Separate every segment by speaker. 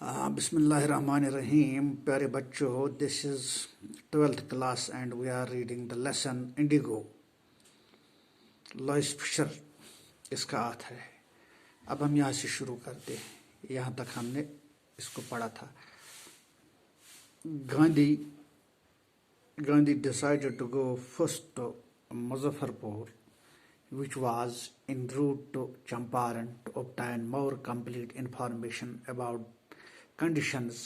Speaker 1: بسم اللہ الرحمن الرحیم. پیارے بچوں, this is 12th class and we are reading the lesson indigo. Louis Fischer اس کا آتھر ہے. اب ہم یہاں سے شروع کرتے ہیں. یہاں تک ہم نے اس کو پڑھا تھا. Gandhi decided to go first to Muzaffarpur, which was en route to Champaran, to obtain more complete information about conditions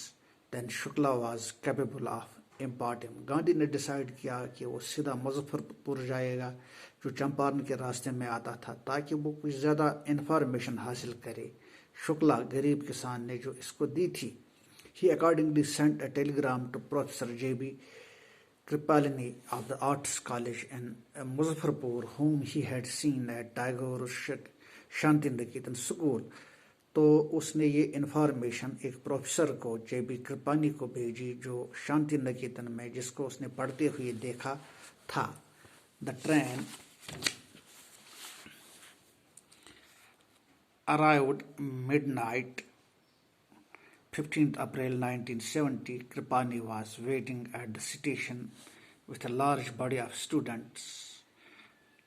Speaker 1: than Shukla was capable of imparting. Gandhi نے ڈیسائیڈ کیا کہ وہ سیدھا مظفر پور جائے گا جو چمپارن کے راستے میں آتا تھا تاکہ وہ کچھ زیادہ انفارمیشن حاصل کرے. شکلا غریب کسان نے جو اس کو دی تھی. He accordingly sent a telegram to Professor J.B. Kripalani of the Arts College in Muzaffarpur, whom he had seen at Tagore Shanti Niketan School. تو اس نے یہ انفارمیشن ایک پروفیسر کو جے بی کرپانی کو بھیجی جو شانتی نکیتن میں جس کو اس نے پڑھتے ہوئے دیکھا تھا. The train arrived midnight 15th April 1970. Kripani was waiting at the station with a large body of students.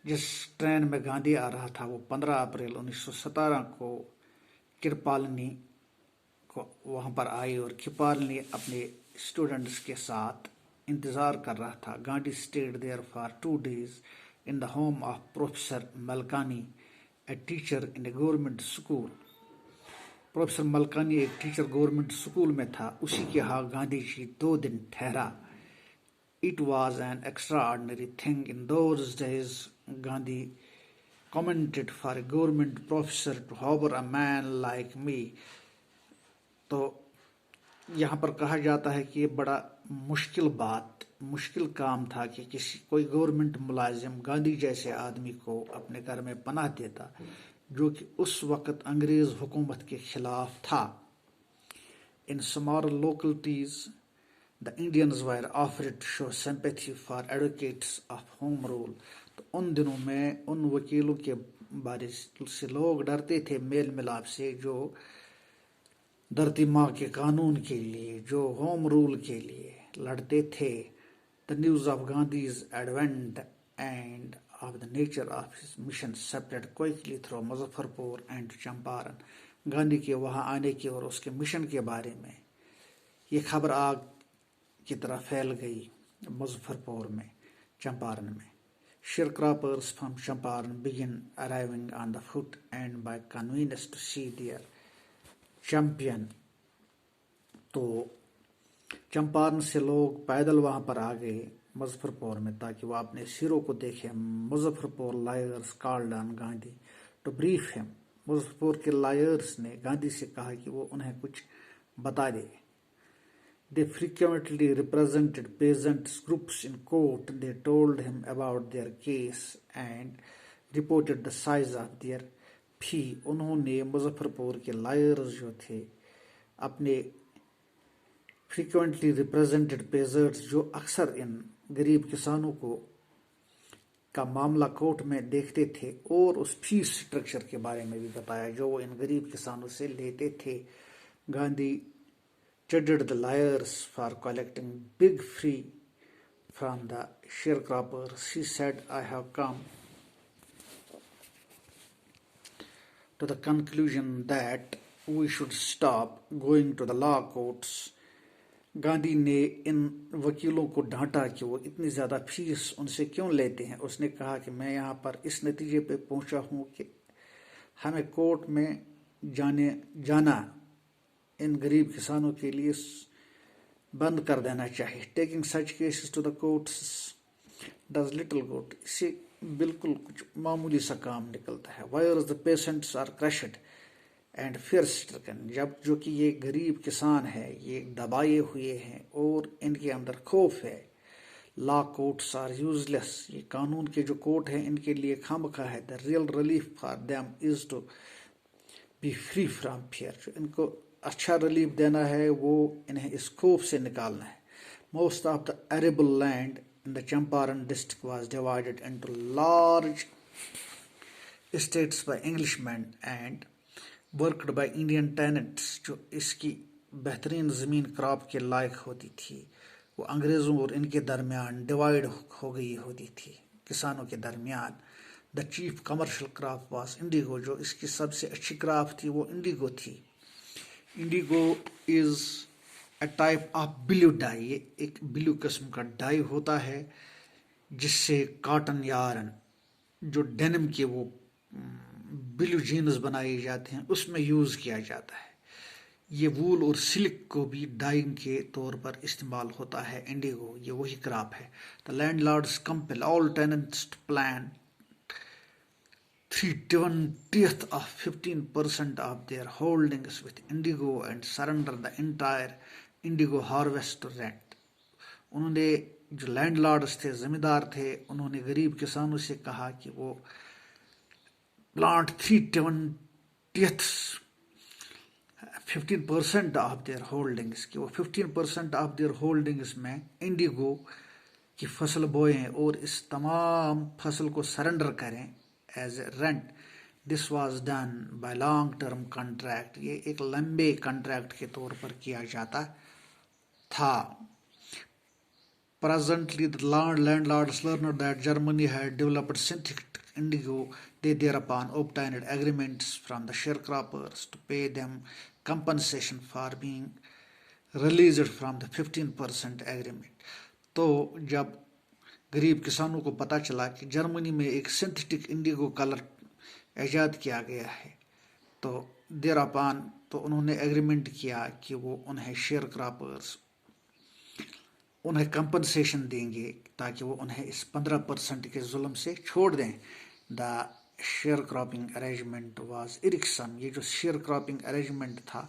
Speaker 1: جس ٹرین میں گاندھی آ رہا تھا وہ 15 اپریل 1917 کو کرپالنی کو وہاں پر آئی اور کرپالنی اپنے اسٹوڈنٹس کے ساتھ انتظار کر رہا تھا. Gandhi stayed there for 2 days in the home of professor Malkani, a teacher in a government school. Professor Malkani ایک ٹیچر گورنمنٹ اسکول میں تھا. اسی کے ہاں گاندھی جی 2 دن ٹھہرا. It was an extraordinary thing in those days, Gandhi commented, for a government professor to harbor a man like me. تو یہاں پر کہا جاتا ہے کہ یہ بڑا مشکل کام تھا کہ کوئی گورنمنٹ ملازم گاندھی جیسے آدمی کو اپنے گھر میں پناہ دیتا جو کہ اس وقت انگریز حکومت کے خلاف تھا. In smaller localities, the Indians were offered to show sympathy for advocates of home rule. تو ان دنوں میں ان وکیلوں کے بارے سے لوگ ڈرتے تھے میل ملاپ سے جو دھرتی ماں کے قانون کے لیے, جو ہوم رول کے لیے لڑتے تھے. The news of Gandhi's advent and of the nature of his mission spread quickly through Muzaffarpur and Champaran. Gandhi کے وہاں آنے کی اور اس کے مشن کے بارے میں یہ خبر آگ کی طرح پھیل گئی مظفرپور میں, چمپارن میں. Sharecroppers from Champaran began arriving on the foot and by convenience to see their champion. تو چمپارن سے لوگ پیدل وہاں پر آ گئے مظفرپور میں تاکہ وہ اپنے سیرو کو دیکھیں. Muzaffarpur lawyers called on Gandhi to brief him. Muzaffarpur کے لائرز نے گاندھی سے کہا کہ وہ انہیں کچھ بتا دے. They frequently represented peasants groups in court. They told him about their case and reported the size of their fee. انہوں نے مظفرپور کے لائرز جو تھے اپنے frequently represented peasants جو اکثر ان غریب کسانوں کا معاملہ کورٹ میں دیکھتے تھے, اور اس فیس سٹرکچر کے بارے میں بھی بتایا جو وہ ان غریب کسانوں سے لیتے تھے. Gandhi chided the liars for collecting big fee from the sharecroppers. He said, I have come to the conclusion that we should stop going to the law courts. Gandhi نے ان وکیلوں کو ڈانٹا کہ وہ اتنی زیادہ فیس ان سے کیوں لیتے ہیں. اس نے کہا کہ میں یہاں پر اس نتیجے پہ پہنچا ہوں کہ ہمیں کورٹ میں جانا ان غریب کسانوں کے لیے بند کر دینا چاہیے. Taking such cases to the courts does little good. اس سے بالکل کچھ معمولی سا کام نکلتا ہے. Whereas the peasants are crushed and fear-stricken. جب جو کہ یہ غریب کسان ہے یہ دبائے ہوئے ہیں اور ان کے اندر خوف ہے. Law courts are useless. یہ قانون کے جو کورٹ ہیں ان کے لیے خامخواہ ہے. The real relief for them is to be free from fear. جو ان کو اچھا ریلیف دینا ہے وہ انہیں اس خوف سے نکالنا ہے. Most of the arable land in the Champaran district was divided into large estates by Englishmen and worked by Indian tenants. جو اس کی بہترین زمین کراپ کے لائق ہوتی تھی وہ انگریزوں اور ان کے درمیان ڈیوائڈ ہو گئی ہوتی تھی کسانوں کے درمیان. The chief commercial crop was indigo. جو اس کی سب سے اچھی کراپ تھی وہ انڈیگو تھی. Indigo is a type of blue dye. یہ ایک بلیو قسم کا ڈائی ہوتا ہے جس سے کاٹن یارن جو ڈینم کے وہ بلیو جینز بنائے جاتے ہیں اس میں یوز کیا جاتا ہے. یہ وول اور سلک کو بھی ڈائنگ کے طور پر استعمال ہوتا ہے. انڈیگو یہ وہی کراپ ہے. The landlords compel all tenants to plant 3/20 of 15% of their holdings with indigo and surrender the entire indigo harvest to rent. انہوں نے جو لینڈ لارڈز تھے زمیندار تھے انہوں نے غریب کسانوں سے کہا کہ وہ پلانٹ 15% آف دیئر ہولڈنگس کہ وہ 15% آف دیئر ہولڈنگس میں انڈیگو کی فصل بوئیں اور اس تمام فصل کو سرنڈر کریں as a rent. This was done by long term contract. یہ ایک لمبے کانٹریکٹ کے طور پر کیا جاتا تھا. Presently, the landlords learned that Germany had developed synthetic indigo. They thereupon obtained agreements from the sharecroppers to pay them compensation for being released from the 15% agreement. تو جب غریب کسانوں کو پتہ چلا کہ جرمنی میں ایک سنتھیٹک انڈیگو کلر ایجاد کیا گیا ہے تو thereupon تو انہوں نے ایگریمنٹ کیا کہ وہ انہیں شیئر کراپرز انہیں کمپنسیشن دیں گے تاکہ وہ انہیں اس 15% کے ظلم سے چھوڑ دیں. The sharecropping arrangement was irksome. یہ جو شیئر کراپنگ ارینجمنٹ تھا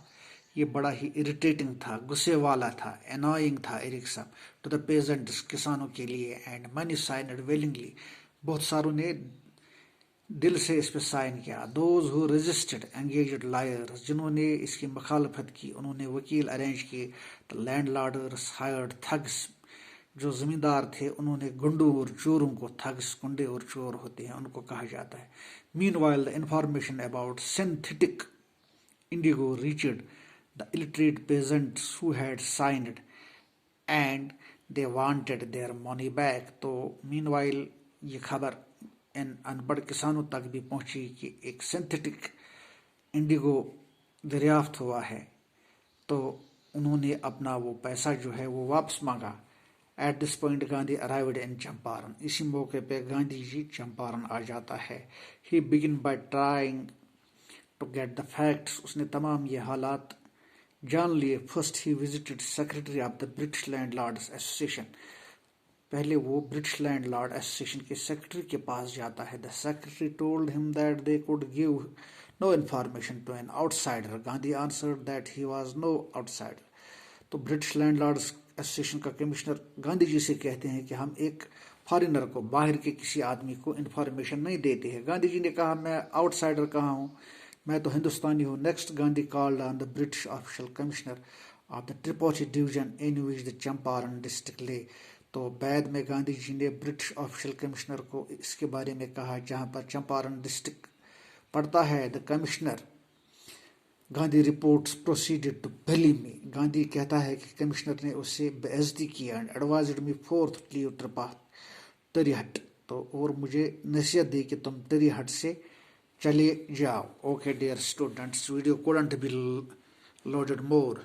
Speaker 1: یہ بڑا ہی اریٹیٹنگ تھا, غصے والا تھا, انوائنگ تھا. ارکسم ٹو دا پیزنٹس کسانوں کے لیے. And many signed willingly. بہت ساروں نے دل سے اس پہ سائن کیا. Those who registered engaged lawyers. جنہوں نے اس کی مخالفت کی انہوں نے وکیل ارینج کیے. دا لینڈ لارڈرز ہائرڈ تھگس. جو زمیندار تھے انہوں نے گنڈوں اور چوروں کو, تھگس گنڈے اور چور ہوتے ہیں ان کو کہا جاتا ہے. Meanwhile the information about synthetic indigo reached the illiterate peasants who had signed and they wanted their money back. تو مین وائل یہ خبر ان پڑھ کسانوں تک بھی پہنچی کہ ایک سنتھیٹک انڈیگو دریافت ہوا ہے تو انہوں نے اپنا وہ پیسہ جو ہے وہ واپس مانگا. At this point Gandhi arrived in Champaran. اسی موقع پہ گاندھی جی چمپارن آ جاتا ہے. He began by trying to get the facts. اس نے تمام یہ حالات جان لیے. First he visited secretary of the British landlords association. پہلے وہ برٹش لینڈ لارڈ ایسوسیشن کے سیکرٹری کے پاس جاتا ہے. The secretary told him that they could give no information to an out cider. Gandhi answered that he was no out cider. تو British landlords association کا commissioner Gandhi جی سے کہتے ہیں کہ ہم ایک فارینر کو, باہر کے کسی آدمی کو انفارمیشن نہیں دیتے ہیں. گاندھی جی نے کہا میں آؤٹ سائڈر کہاں ہوں, میں تو ہندوستانی ہوں. Next Gandhi called on the British official commissioner of the Tirhut division in which the Champaran district lay. تو بعد میں گاندھی جی نے برٹش آفیشل کمشنر کو اس کے بارے میں کہا جہاں پر چمپارن ڈسٹرکٹ پڑتا ہے. دا کمشنر گاندھی رپورٹس پروسیڈڈ ٹو بلی می. گاندھی کہتا ہے کہ کمشنر نے اس سے بے عزتی کی. اینڈ ایڈوائزڈ می فورتھ لیو تری ہٹ. تو اور مجھے نصیحت دی کہ تم تری ہٹ سے چلے جاؤ. Okay dear students, video couldn't be loaded more.